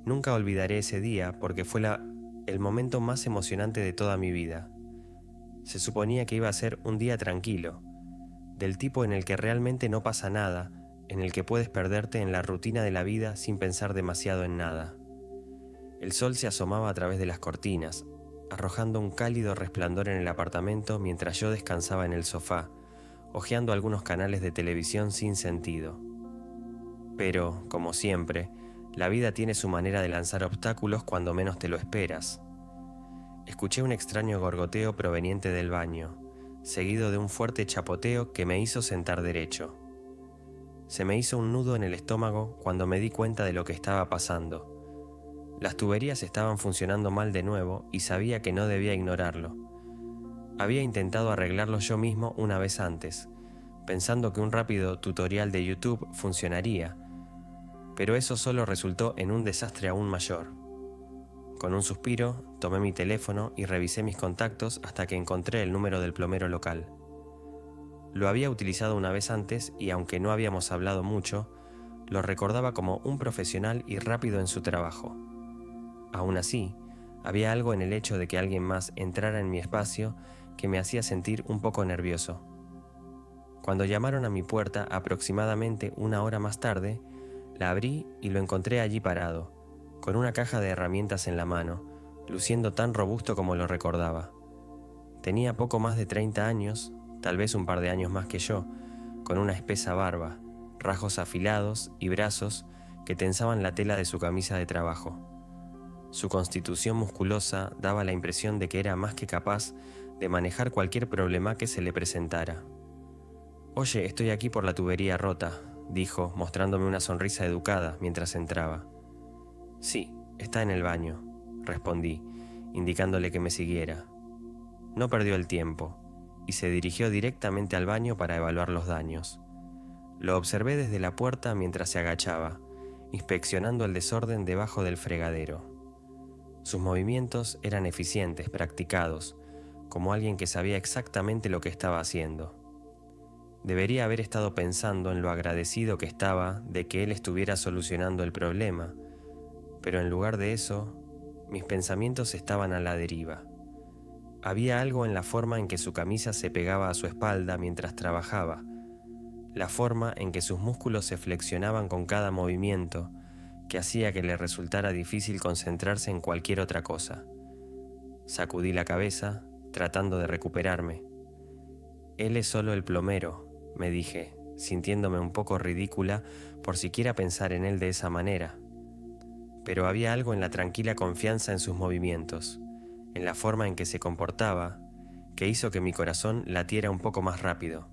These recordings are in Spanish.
Nunca olvidaré ese día porque fue el momento más emocionante de toda mi vida. Se suponía que iba a ser un día tranquilo, del tipo en el que realmente no pasa nada, en el que puedes perderte en la rutina de la vida sin pensar demasiado en nada. El sol se asomaba a través de las cortinas, arrojando un cálido resplandor en el apartamento mientras yo descansaba en el sofá, hojeando algunos canales de televisión sin sentido. Pero, como siempre, la vida tiene su manera de lanzar obstáculos cuando menos te lo esperas. Escuché un extraño gorgoteo proveniente del baño, seguido de un fuerte chapoteo que me hizo sentar derecho. Se me hizo un nudo en el estómago cuando me di cuenta de lo que estaba pasando. Las tuberías estaban funcionando mal de nuevo y sabía que no debía ignorarlo. Había intentado arreglarlo yo mismo una vez antes, pensando que un rápido tutorial de YouTube funcionaría, pero eso solo resultó en un desastre aún mayor. Con un suspiro, tomé mi teléfono y revisé mis contactos hasta que encontré el número del plomero local. Lo había utilizado una vez antes y aunque no habíamos hablado mucho, lo recordaba como un profesional y rápido en su trabajo. Aún así, había algo en el hecho de que alguien más entrara en mi espacio que me hacía sentir un poco nervioso. Cuando llamaron a mi puerta aproximadamente una hora más tarde, la abrí y lo encontré allí parado, con una caja de herramientas en la mano, luciendo tan robusto como lo recordaba. Tenía poco más de 30 años, tal vez un par de años más que yo, con una espesa barba, rasgos afilados y brazos que tensaban la tela de su camisa de trabajo. Su constitución musculosa daba la impresión de que era más que capaz de manejar cualquier problema que se le presentara. «Oye, estoy aquí por la tubería rota», dijo, mostrándome una sonrisa educada mientras entraba. «Sí, está en el baño», respondí, indicándole que me siguiera. No perdió el tiempo, y se dirigió directamente al baño para evaluar los daños. Lo observé desde la puerta mientras se agachaba, inspeccionando el desorden debajo del fregadero. Sus movimientos eran eficientes, practicados, como alguien que sabía exactamente lo que estaba haciendo. Debería haber estado pensando en lo agradecido que estaba de que él estuviera solucionando el problema, pero en lugar de eso, mis pensamientos estaban a la deriva. Había algo en la forma en que su camisa se pegaba a su espalda mientras trabajaba, la forma en que sus músculos se flexionaban con cada movimiento, que hacía que le resultara difícil concentrarse en cualquier otra cosa. Sacudí la cabeza, tratando de recuperarme. «Él es solo el plomero», me dije, sintiéndome un poco ridícula por siquiera pensar en él de esa manera. Pero había algo en la tranquila confianza en sus movimientos, en la forma en que se comportaba, que hizo que mi corazón latiera un poco más rápido.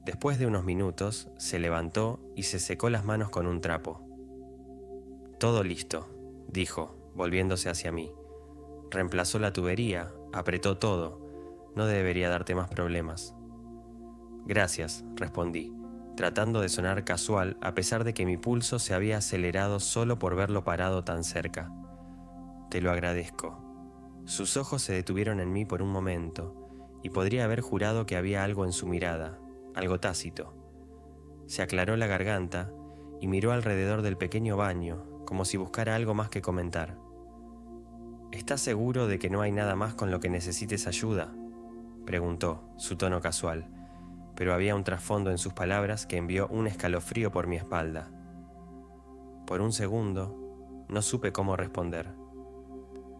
Después de unos minutos, se levantó y se secó las manos con un trapo. «Todo listo», dijo, volviéndose hacia mí. «Reemplazó la tubería, apretó todo. No debería darte más problemas». «Gracias», respondí, tratando de sonar casual a pesar de que mi pulso se había acelerado solo por verlo parado tan cerca. «Te lo agradezco». Sus ojos se detuvieron en mí por un momento, y podría haber jurado que había algo en su mirada, algo tácito. Se aclaró la garganta y miró alrededor del pequeño baño, como si buscara algo más que comentar. «¿Estás seguro de que no hay nada más con lo que necesites ayuda?», preguntó, su tono casual, pero había un trasfondo en sus palabras que envió un escalofrío por mi espalda. Por un segundo, no supe cómo responder.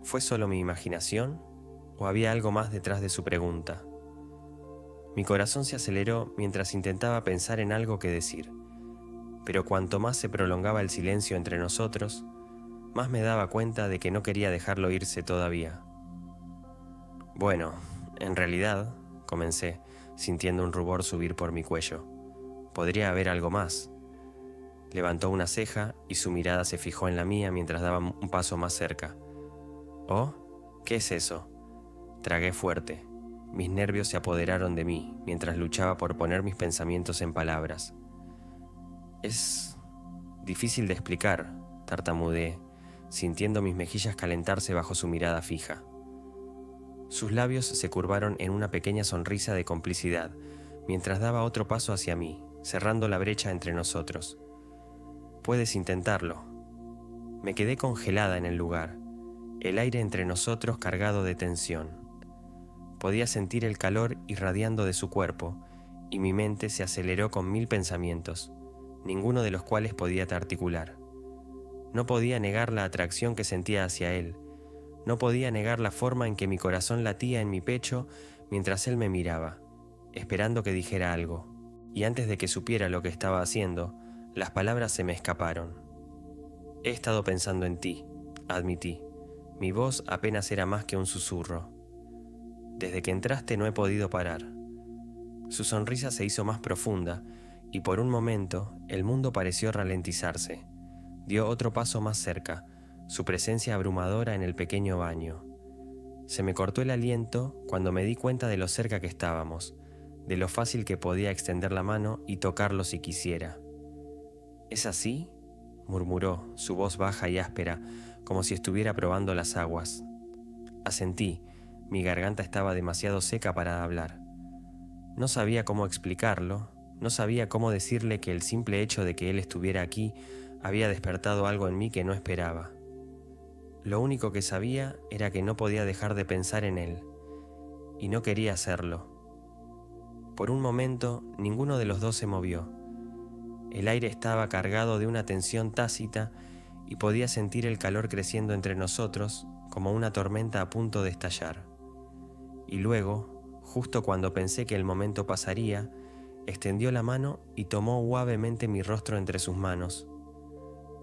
¿Fue solo mi imaginación o había algo más detrás de su pregunta? Mi corazón se aceleró mientras intentaba pensar en algo que decir, pero cuanto más se prolongaba el silencio entre nosotros, más me daba cuenta de que no quería dejarlo irse todavía. «Bueno, en realidad», comencé, sintiendo un rubor subir por mi cuello, «podría haber algo más». Levantó una ceja y su mirada se fijó en la mía mientras daba un paso más cerca. «¿Oh? ¿Qué es eso?». Tragué fuerte. Mis nervios se apoderaron de mí mientras luchaba por poner mis pensamientos en palabras. «Es difícil de explicar», tartamudeé, sintiendo mis mejillas calentarse bajo su mirada fija. Sus labios se curvaron en una pequeña sonrisa de complicidad, mientras daba otro paso hacia mí, cerrando la brecha entre nosotros. «Puedes intentarlo», Me quedé congelada en el lugar, el aire entre nosotros cargado de tensión. Podía sentir el calor irradiando de su cuerpo, y mi mente se aceleró con 1000 pensamientos, ninguno de los cuales podía articular. No podía negar la atracción que sentía hacia él, no podía negar la forma en que mi corazón latía en mi pecho mientras él me miraba, esperando que dijera algo, y antes de que supiera lo que estaba haciendo, las palabras se me escaparon. He estado pensando en ti, admití. Mi voz apenas era más que un susurro. Desde que entraste no he podido parar. Su sonrisa se hizo más profunda, y por un momento el mundo pareció ralentizarse. Dio otro paso más cerca, su presencia abrumadora en el pequeño baño. Se me cortó el aliento cuando me di cuenta de lo cerca que estábamos, de lo fácil que podía extender la mano y tocarlo si quisiera. ¿Es así?, murmuró, su voz baja y áspera, como si estuviera probando las aguas. Asentí, mi garganta estaba demasiado seca para hablar. No sabía cómo explicarlo, no sabía cómo decirle que el simple hecho de que él estuviera aquí había despertado algo en mí que no esperaba. Lo único que sabía era que no podía dejar de pensar en él, y no quería hacerlo. Por un momento, ninguno de los dos se movió. El aire estaba cargado de una tensión tácita y podía sentir el calor creciendo entre nosotros como una tormenta a punto de estallar. Y luego, justo cuando pensé que el momento pasaría, extendió la mano y tomó suavemente mi rostro entre sus manos.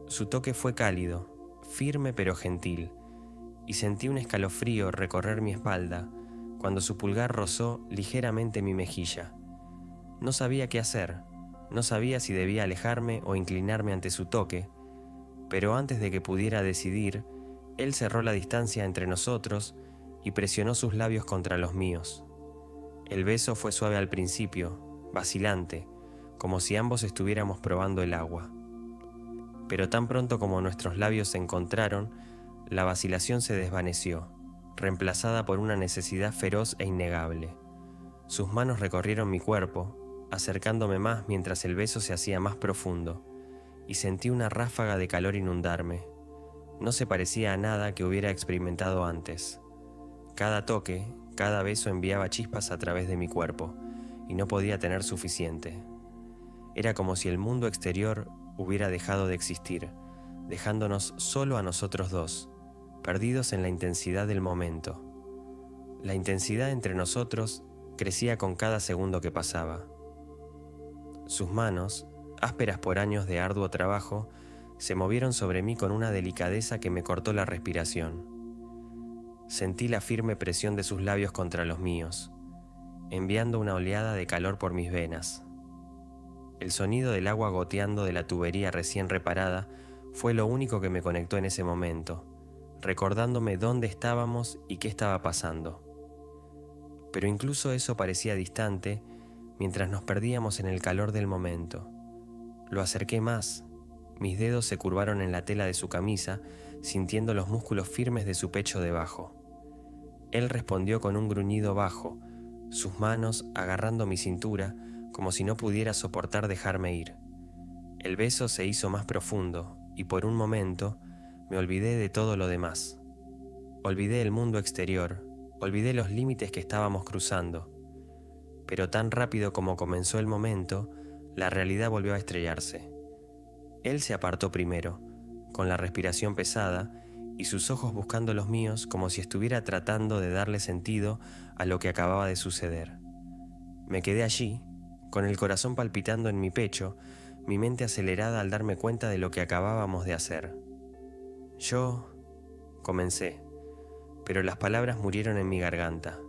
Su toque fue cálido, firme pero gentil, y sentí un escalofrío recorrer mi espalda cuando su pulgar rozó ligeramente mi mejilla. No sabía qué hacer, no sabía si debía alejarme o inclinarme ante su toque, pero antes de que pudiera decidir, él cerró la distancia entre nosotros y presionó sus labios contra los míos. El beso fue suave al principio, vacilante, como si ambos estuviéramos probando el agua. Pero tan pronto como nuestros labios se encontraron, la vacilación se desvaneció, reemplazada por una necesidad feroz e innegable. Sus manos recorrieron mi cuerpo, acercándome más mientras el beso se hacía más profundo, y sentí una ráfaga de calor inundarme. No se parecía a nada que hubiera experimentado antes. Cada toque, cada beso enviaba chispas a través de mi cuerpo, y no podía tener suficiente. Era como si el mundo exterior hubiera dejado de existir, dejándonos solo a nosotros dos, perdidos en la intensidad del momento. La intensidad entre nosotros crecía con cada segundo que pasaba. Sus manos, ásperas por años de arduo trabajo, se movieron sobre mí con una delicadeza que me cortó la respiración. Sentí la firme presión de sus labios contra los míos, enviando una oleada de calor por mis venas. El sonido del agua goteando de la tubería recién reparada fue lo único que me conectó en ese momento, recordándome dónde estábamos y qué estaba pasando. Pero incluso eso parecía distante mientras nos perdíamos en el calor del momento. Lo acerqué más, mis dedos se curvaron en la tela de su camisa, sintiendo los músculos firmes de su pecho debajo. Él respondió con un gruñido bajo, sus manos agarrando mi cintura como si no pudiera soportar dejarme ir. El beso se hizo más profundo y por un momento me olvidé de todo lo demás. Olvidé el mundo exterior, olvidé los límites que estábamos cruzando. Pero tan rápido como comenzó el momento, la realidad volvió a estrellarse. Él se apartó primero, con la respiración pesada y sus ojos buscando los míos como si estuviera tratando de darle sentido a lo que acababa de suceder. Me quedé allí, con el corazón palpitando en mi pecho, mi mente acelerada al darme cuenta de lo que acabábamos de hacer. Yo comencé, pero las palabras murieron en mi garganta.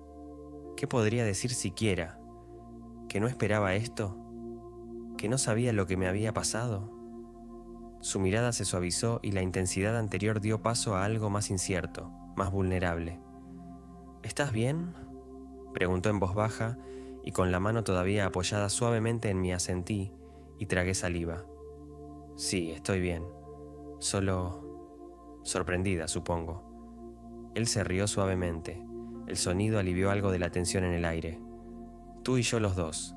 ¿Qué podría decir siquiera? ¿Que no esperaba esto? ¿Que no sabía lo que me había pasado? Su mirada se suavizó y la intensidad anterior dio paso a algo más incierto, más vulnerable. ¿Estás bien?, preguntó en voz baja y con la mano todavía apoyada suavemente en mi asentí y tragué saliva. Sí, estoy bien. Solo sorprendida, supongo. Él se rió suavemente. El sonido alivió algo de la tensión en el aire. Tú y yo los dos.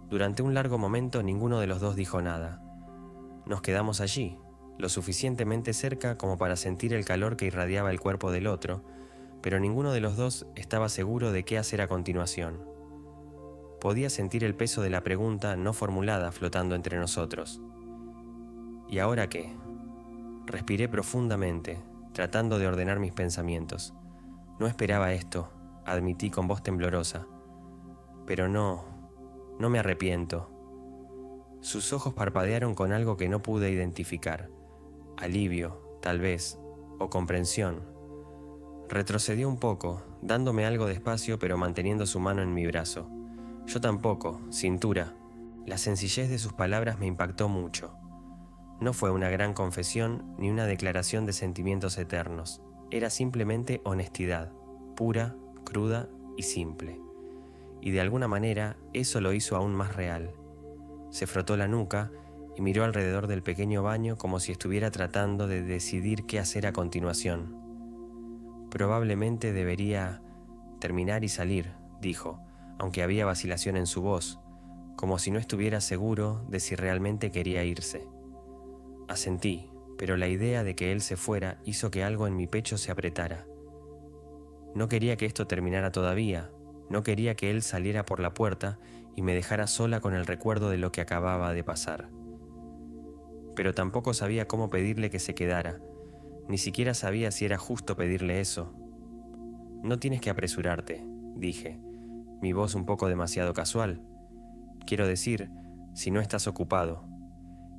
Durante un largo momento ninguno de los dos dijo nada. Nos quedamos allí, lo suficientemente cerca como para sentir el calor que irradiaba el cuerpo del otro, pero ninguno de los dos estaba seguro de qué hacer a continuación. Podía sentir el peso de la pregunta no formulada flotando entre nosotros. ¿Y ahora qué? Respiré profundamente, tratando de ordenar mis pensamientos. No esperaba esto, admití con voz temblorosa. Pero no me arrepiento. Sus ojos parpadearon con algo que no pude identificar. Alivio, tal vez, o comprensión. Retrocedió un poco, dándome algo de espacio pero manteniendo su mano en mi brazo. Yo tampoco, cintura. La sencillez de sus palabras me impactó mucho. No fue una gran confesión ni una declaración de sentimientos eternos. Era simplemente honestidad, pura, cruda y simple. Y de alguna manera eso lo hizo aún más real. Se frotó la nuca y miró alrededor del pequeño baño como si estuviera tratando de decidir qué hacer a continuación. Probablemente debería terminar y salir, dijo, aunque había vacilación en su voz, como si no estuviera seguro de si realmente quería irse. Asentí, pero la idea de que él se fuera hizo que algo en mi pecho se apretara. No quería que esto terminara todavía, no quería que él saliera por la puerta y me dejara sola con el recuerdo de lo que acababa de pasar. Pero tampoco sabía cómo pedirle que se quedara, ni siquiera sabía si era justo pedirle eso. No tienes que apresurarte, dije, mi voz un poco demasiado casual. Quiero decir, si no estás ocupado.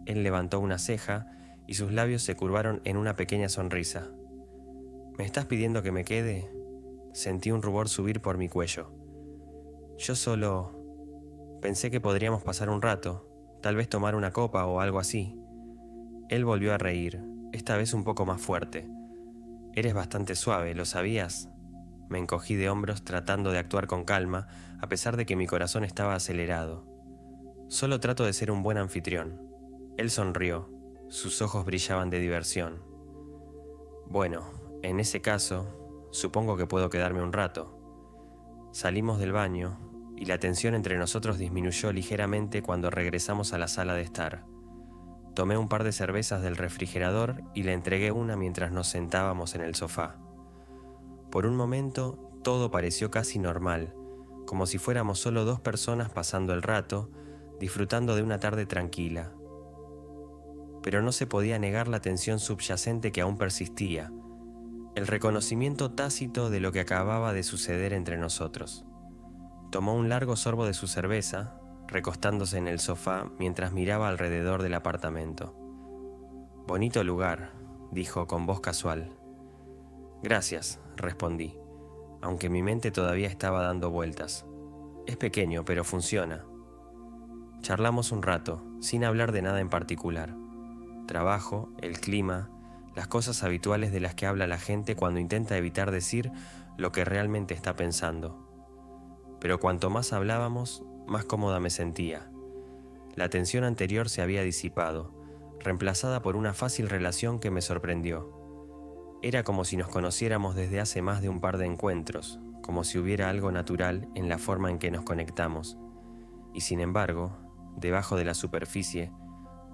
Él levantó una ceja y sus labios se curvaron en una pequeña sonrisa. ¿Me estás pidiendo que me quede? Sentí un rubor subir por mi cuello. Yo solo pensé que podríamos pasar un rato, tal vez tomar una copa o algo así. Él volvió a reír, esta vez un poco más fuerte. Eres bastante suave, ¿lo sabías? Me encogí de hombros tratando de actuar con calma, a pesar de que mi corazón estaba acelerado. Solo trato de ser un buen anfitrión. Él sonrió, sus ojos brillaban de diversión. Bueno, en ese caso, supongo que puedo quedarme un rato. Salimos del baño y la tensión entre nosotros disminuyó ligeramente cuando regresamos a la sala de estar. Tomé un par de cervezas del refrigerador y le entregué una mientras nos sentábamos en el sofá. Por un momento, todo pareció casi normal, como si fuéramos solo dos personas pasando el rato, disfrutando de una tarde tranquila. Pero no se podía negar la tensión subyacente que aún persistía, el reconocimiento tácito de lo que acababa de suceder entre nosotros. Tomó un largo sorbo de su cerveza, recostándose en el sofá mientras miraba alrededor del apartamento. «Bonito lugar», dijo con voz casual. «Gracias», respondí, aunque mi mente todavía estaba dando vueltas. «Es pequeño, pero funciona». Charlamos un rato, sin hablar de nada en particular. Trabajo, el clima, las cosas habituales de las que habla la gente cuando intenta evitar decir lo que realmente está pensando. Pero cuanto más hablábamos, más cómoda me sentía. La tensión anterior se había disipado, reemplazada por una fácil relación que me sorprendió. Era como si nos conociéramos desde hace más de un par de encuentros, como si hubiera algo natural en la forma en que nos conectamos. Y sin embargo, debajo de la superficie,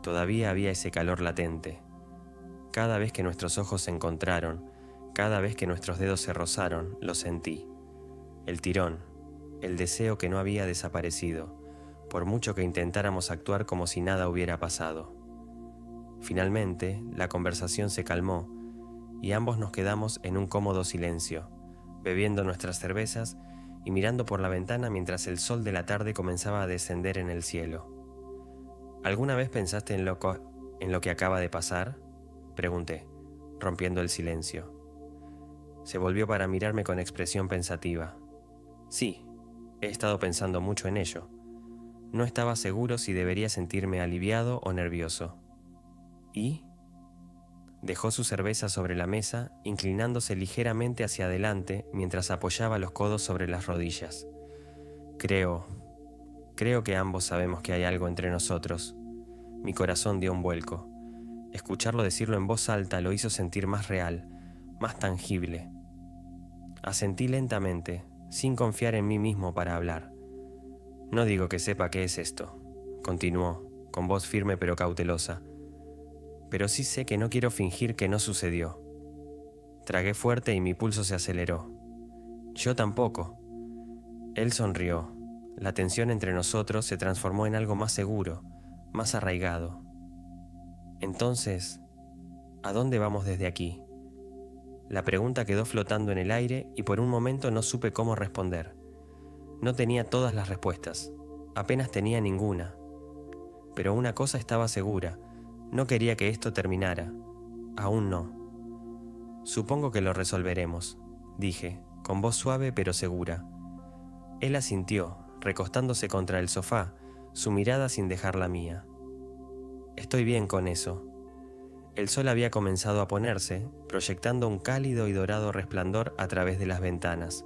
todavía había ese calor latente. Cada vez que nuestros ojos se encontraron, cada vez que nuestros dedos se rozaron, lo sentí. El tirón, el deseo que no había desaparecido, por mucho que intentáramos actuar como si nada hubiera pasado. Finalmente, la conversación se calmó y ambos nos quedamos en un cómodo silencio, bebiendo nuestras cervezas y mirando por la ventana mientras el sol de la tarde comenzaba a descender en el cielo. ¿Alguna vez pensaste en lo que acaba de pasar?, pregunté, rompiendo el silencio. Se volvió para mirarme con expresión pensativa. Sí, he estado pensando mucho en ello. No estaba seguro si debería sentirme aliviado o nervioso. ¿Y? Dejó su cerveza sobre la mesa, inclinándose ligeramente hacia adelante mientras apoyaba los codos sobre las rodillas. Creo que ambos sabemos que hay algo entre nosotros. Mi corazón dio un vuelco. Escucharlo decirlo en voz alta lo hizo sentir más real, más tangible. Asentí lentamente, sin confiar en mí mismo para hablar. No digo que sepa qué es esto, continuó, con voz firme pero cautelosa. pero sí sé que no quiero fingir que no sucedió. Tragué fuerte y mi pulso se aceleró. Yo tampoco. Él sonrió. La tensión entre nosotros se transformó en algo más seguro, más arraigado. Entonces, ¿a dónde vamos desde aquí? La pregunta quedó flotando en el aire y por un momento no supe cómo responder. No tenía todas las respuestas, apenas tenía ninguna. Pero una cosa estaba segura, no quería que esto terminara. Aún no. Supongo que lo resolveremos, dije, con voz suave pero segura. Él asintió, recostándose contra el sofá, su mirada sin dejar la mía. Estoy bien con eso. El sol había comenzado a ponerse, proyectando un cálido y dorado resplandor a través de las ventanas.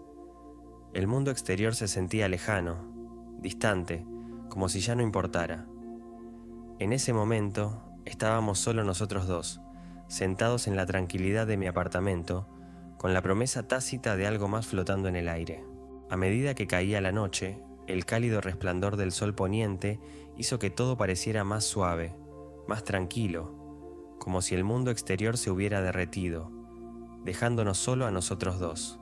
El mundo exterior se sentía lejano, distante, como si ya no importara. En ese momento, estábamos solo nosotros dos, sentados en la tranquilidad de mi apartamento, con la promesa tácita de algo más flotando en el aire. A medida que caía la noche, el cálido resplandor del sol poniente hizo que todo pareciera más suave, más tranquilo, como si el mundo exterior se hubiera derretido, dejándonos solo a nosotros dos.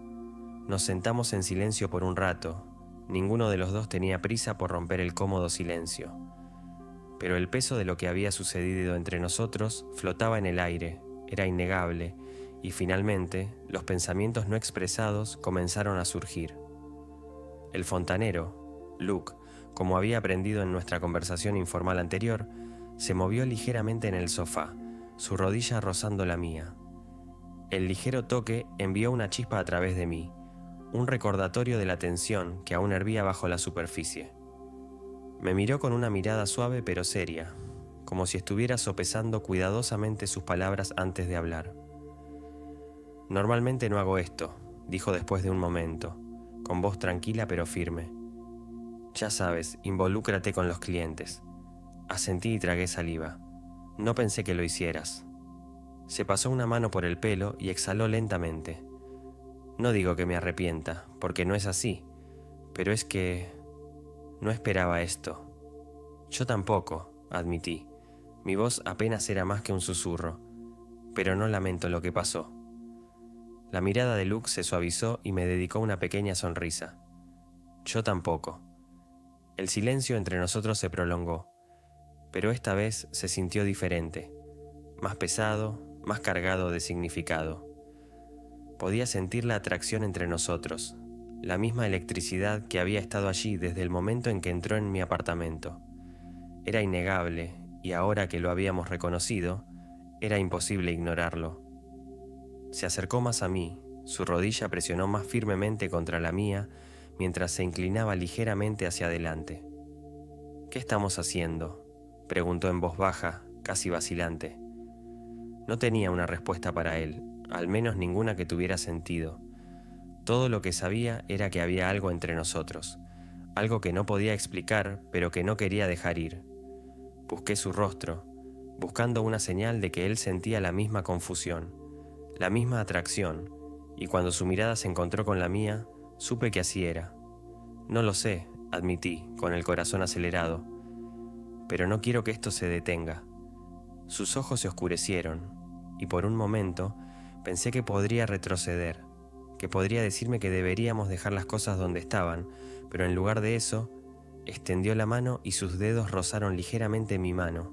Nos sentamos en silencio por un rato. Ninguno de los dos tenía prisa por romper el cómodo silencio. Pero el peso de lo que había sucedido entre nosotros flotaba en el aire, era innegable, y finalmente los pensamientos no expresados comenzaron a surgir. El fontanero, Luke, como había aprendido en nuestra conversación informal anterior, se movió ligeramente en el sofá, su rodilla rozando la mía. El ligero toque envió una chispa a través de mí, un recordatorio de la tensión que aún hervía bajo la superficie. Me miró con una mirada suave pero seria, como si estuviera sopesando cuidadosamente sus palabras antes de hablar. Normalmente no hago esto, dijo después de un momento, con voz tranquila pero firme. Ya sabes, involúcrate con los clientes. Asentí y tragué saliva. No pensé que lo hicieras. Se pasó una mano por el pelo y exhaló lentamente. No digo que me arrepienta, porque no es así, pero es que no esperaba esto. Yo tampoco, admití. Mi voz apenas era más que un susurro, pero no lamento lo que pasó. La mirada de Luke se suavizó y me dedicó una pequeña sonrisa. Yo tampoco. El silencio entre nosotros se prolongó, pero esta vez se sintió diferente, más pesado, más cargado de significado. Podía sentir la atracción entre nosotros, la misma electricidad que había estado allí desde el momento en que entró en mi apartamento. Era innegable, y ahora que lo habíamos reconocido, era imposible ignorarlo. Se acercó más a mí, su rodilla presionó más firmemente contra la mía mientras se inclinaba ligeramente hacia adelante. ¿Qué estamos haciendo?, preguntó en voz baja, casi vacilante. No tenía una respuesta para él, al menos ninguna que tuviera sentido. Todo lo que sabía era que había algo entre nosotros, algo que no podía explicar, pero que no quería dejar ir. Busqué su rostro, buscando una señal de que él sentía la misma confusión, la misma atracción, y cuando su mirada se encontró con la mía, supe que así era. No lo sé, admití, con el corazón acelerado, pero no quiero que esto se detenga. Sus ojos se oscurecieron, y por un momento pensé que podría retroceder, que podría decirme que deberíamos dejar las cosas donde estaban, pero en lugar de eso, extendió la mano y sus dedos rozaron ligeramente mi mano.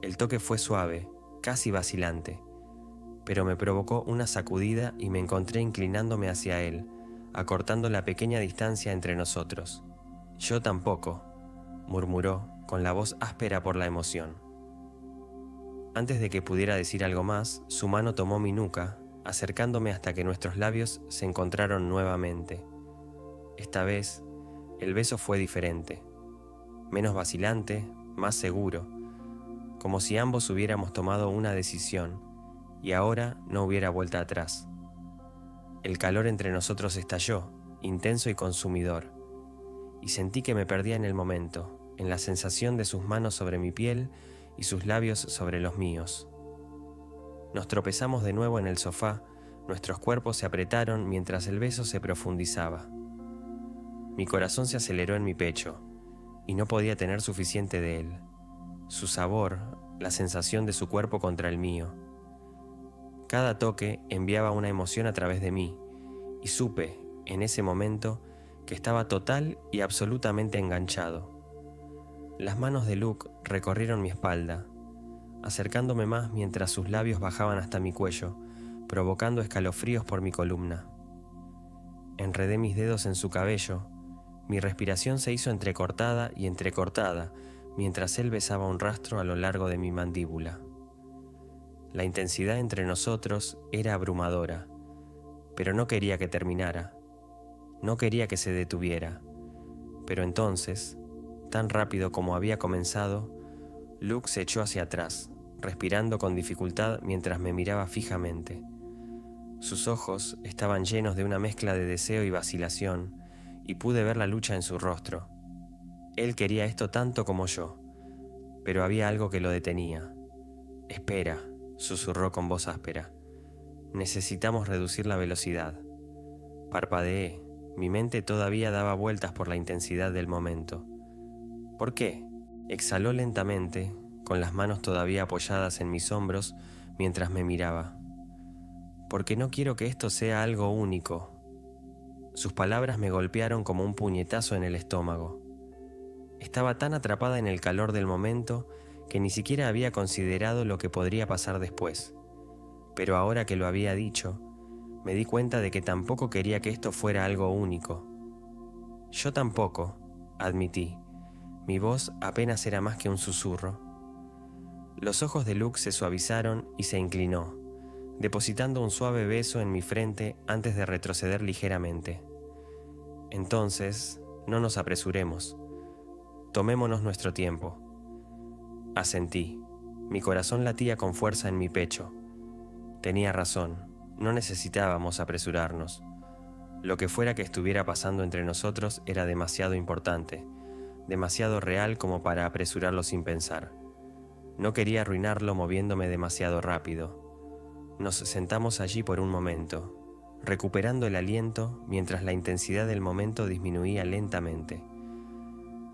El toque fue suave, casi vacilante, pero me provocó una sacudida y me encontré inclinándome hacia él, acortando la pequeña distancia entre nosotros. Yo tampoco, murmuró, con la voz áspera por la emoción. Antes de que pudiera decir algo más, su mano tomó mi nuca, acercándome hasta que nuestros labios se encontraron nuevamente. Esta vez, el beso fue diferente, menos vacilante, más seguro, como si ambos hubiéramos tomado una decisión y ahora no hubiera vuelta atrás. El calor entre nosotros estalló, intenso y consumidor, y sentí que me perdía en el momento, en la sensación de sus manos sobre mi piel y sus labios sobre los míos. Nos tropezamos de nuevo en el sofá, nuestros cuerpos se apretaron mientras el beso se profundizaba. Mi corazón se aceleró en mi pecho, y no podía tener suficiente de él. Su sabor, la sensación de su cuerpo contra el mío. Cada toque enviaba una emoción a través de mí, y supe, en ese momento, que estaba total y absolutamente enganchado. Las manos de Luke recorrieron mi espalda, acercándome más mientras sus labios bajaban hasta mi cuello, provocando escalofríos por mi columna. Enredé mis dedos en su cabello, mi respiración se hizo entrecortada y entrecortada mientras él besaba un rastro a lo largo de mi mandíbula. La intensidad entre nosotros era abrumadora, pero no quería que terminara, no quería que se detuviera. Pero entonces, tan rápido como había comenzado, Luke se echó hacia atrás, respirando con dificultad mientras me miraba fijamente. Sus ojos estaban llenos de una mezcla de deseo y vacilación, y pude ver la lucha en su rostro. Él quería esto tanto como yo, pero había algo que lo detenía. «Espera», susurró con voz áspera. «Necesitamos reducir la velocidad». Parpadeé. Mi mente todavía daba vueltas por la intensidad del momento. «¿Por qué?», exhaló lentamente, con las manos todavía apoyadas en mis hombros mientras me miraba. «Porque no quiero que esto sea algo único». Sus palabras me golpearon como un puñetazo en el estómago. Estaba tan atrapada en el calor del momento que ni siquiera había considerado lo que podría pasar después. Pero ahora que lo había dicho, me di cuenta de que tampoco quería que esto fuera algo único. «Yo tampoco», admití. Mi voz apenas era más que un susurro. Los ojos de Luke se suavizaron y se inclinó, depositando un suave beso en mi frente antes de retroceder ligeramente. «Entonces, no nos apresuremos. Tomémonos nuestro tiempo». Asentí. Mi corazón latía con fuerza en mi pecho. Tenía razón, no necesitábamos apresurarnos. Lo que fuera que estuviera pasando entre nosotros era demasiado importante, demasiado real como para apresurarlo sin pensar. No quería arruinarlo moviéndome demasiado rápido. Nos sentamos allí por un momento, recuperando el aliento mientras la intensidad del momento disminuía lentamente.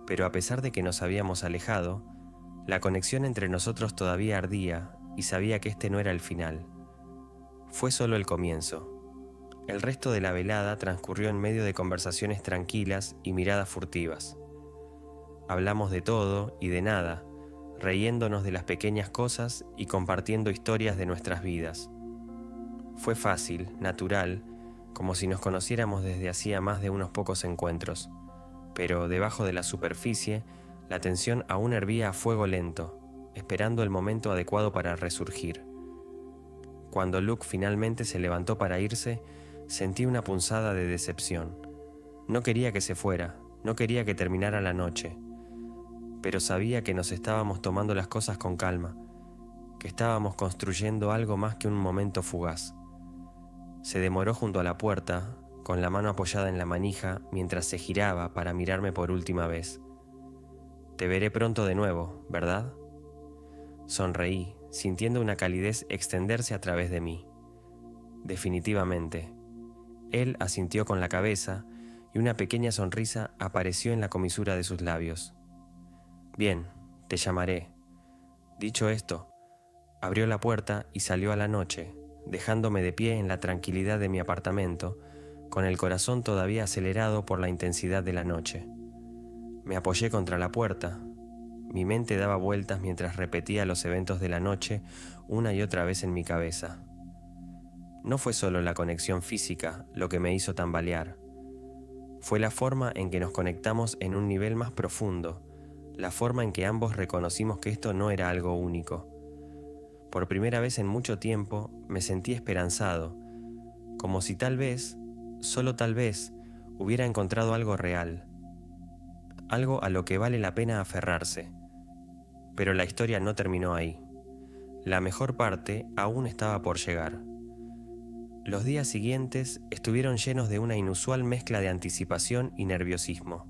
Pero a pesar de que nos habíamos alejado, la conexión entre nosotros todavía ardía y sabía que este no era el final. Fue solo el comienzo. El resto de la velada transcurrió en medio de conversaciones tranquilas y miradas furtivas. Hablamos de todo y de nada, riéndonos de las pequeñas cosas y compartiendo historias de nuestras vidas. Fue fácil, natural, como si nos conociéramos desde hacía más de unos pocos encuentros, pero debajo de la superficie, la tensión aún hervía a fuego lento, esperando el momento adecuado para resurgir. Cuando Luke finalmente se levantó para irse, sentí una punzada de decepción. No quería que se fuera, no quería que terminara la noche, pero sabía que nos estábamos tomando las cosas con calma, que estábamos construyendo algo más que un momento fugaz. Se demoró junto a la puerta, con la mano apoyada en la manija mientras se giraba para mirarme por última vez. «Te veré pronto de nuevo, ¿verdad?». Sonreí, sintiendo una calidez extenderse a través de mí. «Definitivamente». Él asintió con la cabeza y una pequeña sonrisa apareció en la comisura de sus labios. «Bien, te llamaré». Dicho esto, abrió la puerta y salió a la noche, dejándome de pie en la tranquilidad de mi apartamento, con el corazón todavía acelerado por la intensidad de la noche. Me apoyé contra la puerta. Mi mente daba vueltas mientras repetía los eventos de la noche una y otra vez en mi cabeza. No fue solo la conexión física lo que me hizo tambalear. Fue la forma en que nos conectamos en un nivel más profundo, la forma en que ambos reconocimos que esto no era algo único. Por primera vez en mucho tiempo me sentí esperanzado, como si tal vez, solo tal vez, hubiera encontrado algo real, algo a lo que vale la pena aferrarse. Pero la historia no terminó ahí. La mejor parte aún estaba por llegar. Los días siguientes estuvieron llenos de una inusual mezcla de anticipación y nerviosismo.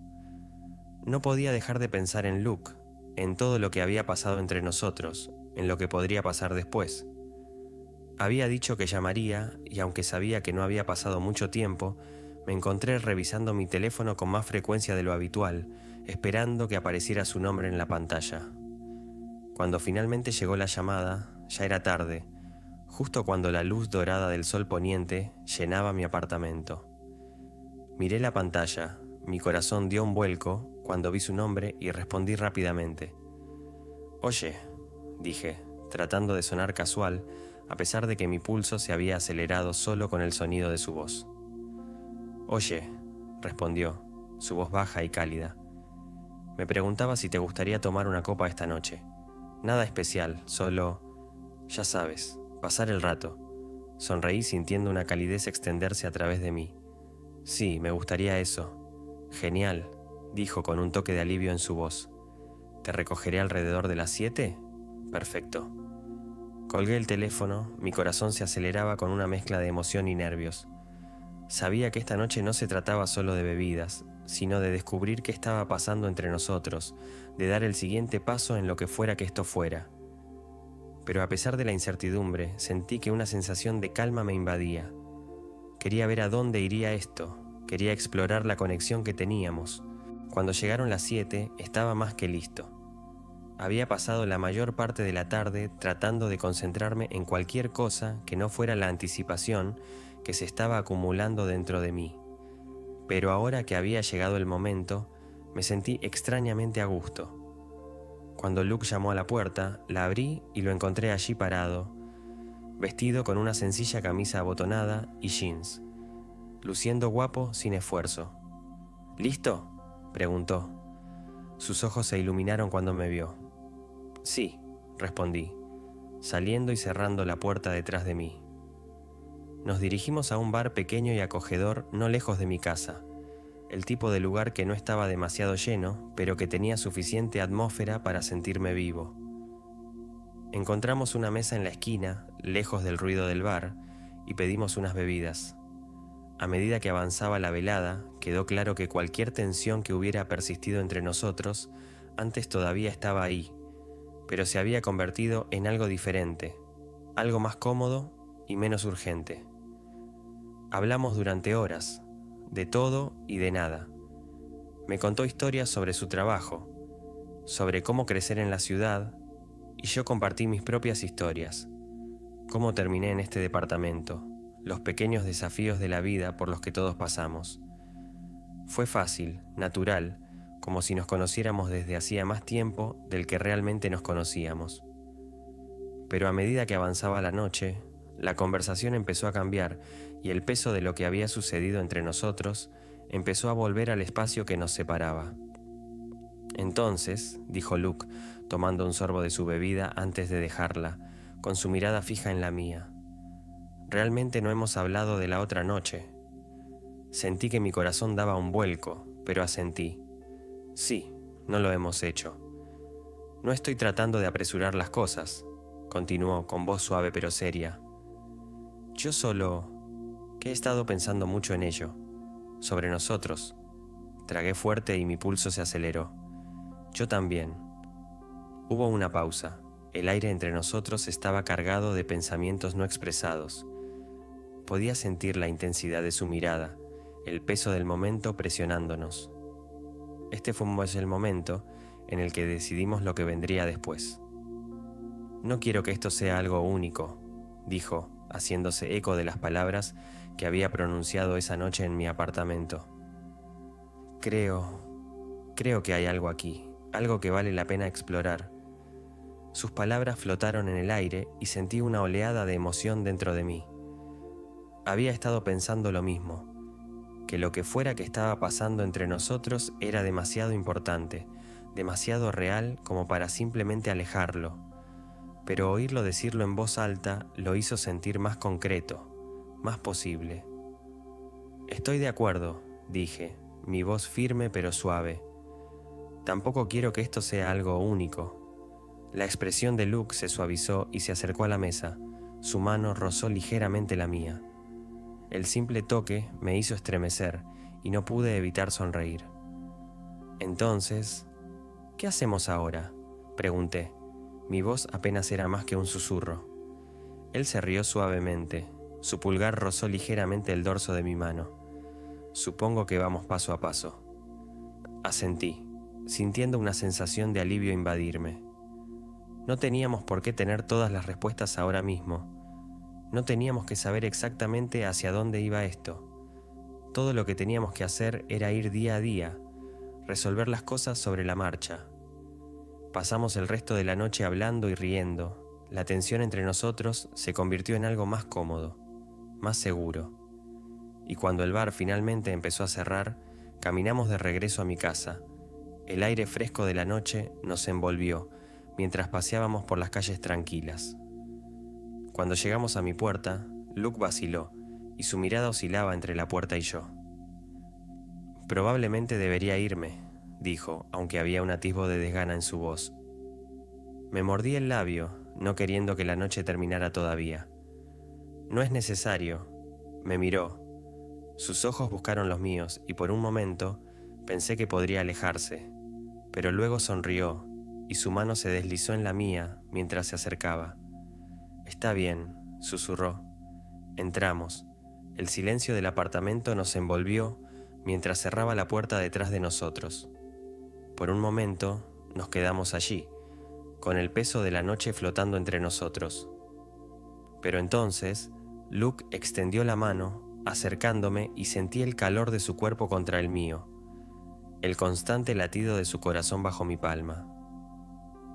No podía dejar de pensar en Luke, en todo lo que había pasado entre nosotros, en lo que podría pasar después. Había dicho que llamaría, y aunque sabía que no había pasado mucho tiempo, me encontré revisando mi teléfono con más frecuencia de lo habitual, esperando que apareciera su nombre en la pantalla. Cuando finalmente llegó la llamada, ya era tarde, justo cuando la luz dorada del sol poniente llenaba mi apartamento. Miré la pantalla, mi corazón dio un vuelco cuando vi su nombre y respondí rápidamente. «Oye», dije, tratando de sonar casual, a pesar de que mi pulso se había acelerado solo con el sonido de su voz. «Oye», respondió, su voz baja y cálida. «Me preguntaba si te gustaría tomar una copa esta noche. Nada especial, solo, ya sabes, pasar el rato». Sonreí sintiendo una calidez extenderse a través de mí. «Sí, me gustaría eso». «Genial», dijo con un toque de alivio en su voz. «¿Te recogeré alrededor de las 7? Perfecto». Colgué el teléfono, mi corazón se aceleraba con una mezcla de emoción y nervios. Sabía que esta noche no se trataba solo de bebidas, sino de descubrir qué estaba pasando entre nosotros, de dar el siguiente paso en lo que fuera que esto fuera. Pero a pesar de la incertidumbre, sentí que una sensación de calma me invadía. Quería ver a dónde iría esto, quería explorar la conexión que teníamos. Cuando llegaron las 7, estaba más que listo. Había pasado la mayor parte de la tarde tratando de concentrarme en cualquier cosa que no fuera la anticipación que se estaba acumulando dentro de mí. Pero ahora que había llegado el momento, me sentí extrañamente a gusto. Cuando Luke llamó a la puerta, la abrí y lo encontré allí parado, vestido con una sencilla camisa abotonada y jeans, luciendo guapo sin esfuerzo. «¿Listo?», preguntó. Sus ojos se iluminaron cuando me vio. «Sí», respondí, saliendo y cerrando la puerta detrás de mí. Nos dirigimos a un bar pequeño y acogedor no lejos de mi casa, el tipo de lugar que no estaba demasiado lleno, pero que tenía suficiente atmósfera para sentirme vivo. Encontramos una mesa en la esquina, lejos del ruido del bar, y pedimos unas bebidas. A medida que avanzaba la velada, quedó claro que cualquier tensión que hubiera persistido entre nosotros antes todavía estaba ahí, pero se había convertido en algo diferente, algo más cómodo y menos urgente. Hablamos durante horas, de todo y de nada. Me contó historias sobre su trabajo, sobre cómo crecer en la ciudad, y yo compartí mis propias historias, cómo terminé en este departamento, los pequeños desafíos de la vida por los que todos pasamos. Fue fácil, natural, como si nos conociéramos desde hacía más tiempo del que realmente nos conocíamos. Pero a medida que avanzaba la noche, la conversación empezó a cambiar y el peso de lo que había sucedido entre nosotros empezó a volver al espacio que nos separaba. «Entonces», dijo Luke, tomando un sorbo de su bebida antes de dejarla, con su mirada fija en la mía, «realmente no hemos hablado de la otra noche». Sentí que mi corazón daba un vuelco, pero asentí. «Sí, no lo hemos hecho. No estoy tratando de apresurar las cosas», continuó con voz suave pero seria. «Yo solo que he estado pensando mucho en ello, sobre nosotros». Tragué fuerte y mi pulso se aceleró. «Yo también». Hubo una pausa. El aire entre nosotros estaba cargado de pensamientos no expresados. Podía sentir la intensidad de su mirada, el peso del momento presionándonos. Este fue el momento en el que decidimos lo que vendría después. «No quiero que esto sea algo único», dijo, haciéndose eco de las palabras que había pronunciado esa noche en mi apartamento. Creo que hay algo aquí, algo que vale la pena explorar». Sus palabras flotaron en el aire y sentí una oleada de emoción dentro de mí. Había estado pensando lo mismo, que lo que fuera que estaba pasando entre nosotros era demasiado importante, demasiado real como para simplemente alejarlo. Pero oírlo decirlo en voz alta lo hizo sentir más concreto, más posible. «Estoy de acuerdo», dije, mi voz firme pero suave. «Tampoco quiero que esto sea algo único». La expresión de Luke se suavizó y se acercó a la mesa. Su mano rozó ligeramente la mía. El simple toque me hizo estremecer y no pude evitar sonreír. «Entonces, ¿qué hacemos ahora?», pregunté. Mi voz apenas era más que un susurro. Él se rió suavemente. Su pulgar rozó ligeramente el dorso de mi mano. «Supongo que vamos paso a paso». Asentí, sintiendo una sensación de alivio invadirme. No teníamos por qué tener todas las respuestas ahora mismo. No teníamos que saber exactamente hacia dónde iba esto. Todo lo que teníamos que hacer era ir día a día, resolver las cosas sobre la marcha. Pasamos el resto de la noche hablando y riendo. La tensión entre nosotros se convirtió en algo más cómodo, más seguro. Y cuando el bar finalmente empezó a cerrar, caminamos de regreso a mi casa. El aire fresco de la noche nos envolvió mientras paseábamos por las calles tranquilas. Cuando llegamos a mi puerta, Luke vaciló y su mirada oscilaba entre la puerta y yo. «Probablemente debería irme», dijo, aunque había un atisbo de desgana en su voz. Me mordí el labio, no queriendo que la noche terminara todavía. «No es necesario», me miró. Sus ojos buscaron los míos y por un momento pensé que podría alejarse, pero luego sonrió y su mano se deslizó en la mía mientras se acercaba. «Está bien», susurró. Entramos. El silencio del apartamento nos envolvió mientras cerraba la puerta detrás de nosotros. Por un momento nos quedamos allí, con el peso de la noche flotando entre nosotros. Pero entonces Luke extendió la mano, acercándome, y sentí el calor de su cuerpo contra el mío, el constante latido de su corazón bajo mi palma.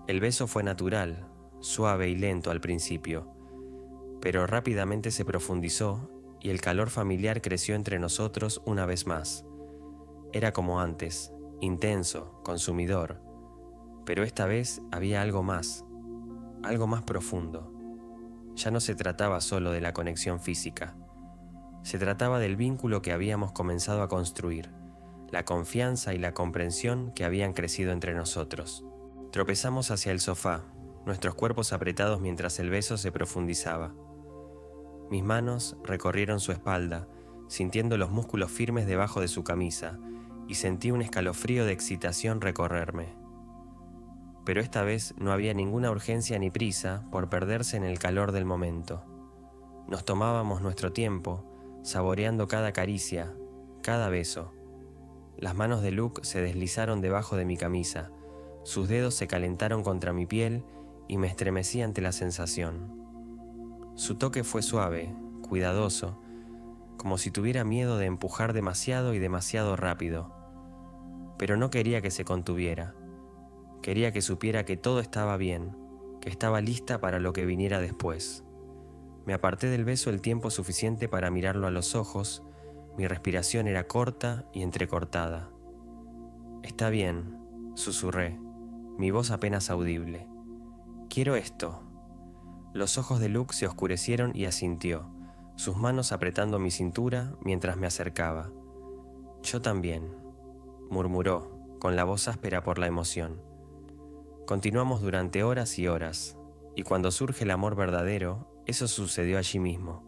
El beso fue natural, suave y lento al principio, pero rápidamente se profundizó y el calor familiar creció entre nosotros una vez más. Era como antes, intenso, consumidor, pero esta vez había algo más profundo. Ya no se trataba solo de la conexión física, se trataba del vínculo que habíamos comenzado a construir, la confianza y la comprensión que habían crecido entre nosotros. Tropezamos hacia el sofá, nuestros cuerpos apretados mientras el beso se profundizaba. Mis manos recorrieron su espalda, sintiendo los músculos firmes debajo de su camisa, y sentí un escalofrío de excitación recorrerme. Pero esta vez no había ninguna urgencia ni prisa por perderse en el calor del momento. Nos tomábamos nuestro tiempo, saboreando cada caricia, cada beso. Las manos de Luke se deslizaron debajo de mi camisa, sus dedos se calentaron contra mi piel y me estremecí ante la sensación. Su toque fue suave, cuidadoso, como si tuviera miedo de empujar demasiado y demasiado rápido. Pero no quería que se contuviera. Quería que supiera que todo estaba bien, que estaba lista para lo que viniera después. Me aparté del beso el tiempo suficiente para mirarlo a los ojos. Mi respiración era corta y entrecortada. «Está bien», susurré, mi voz apenas audible. «Quiero esto». Los ojos de Luke se oscurecieron y asintió, sus manos apretando mi cintura mientras me acercaba. «Yo también», murmuró, con la voz áspera por la emoción. Continuamos durante horas y horas, y cuando surge el amor verdadero, eso sucedió allí mismo.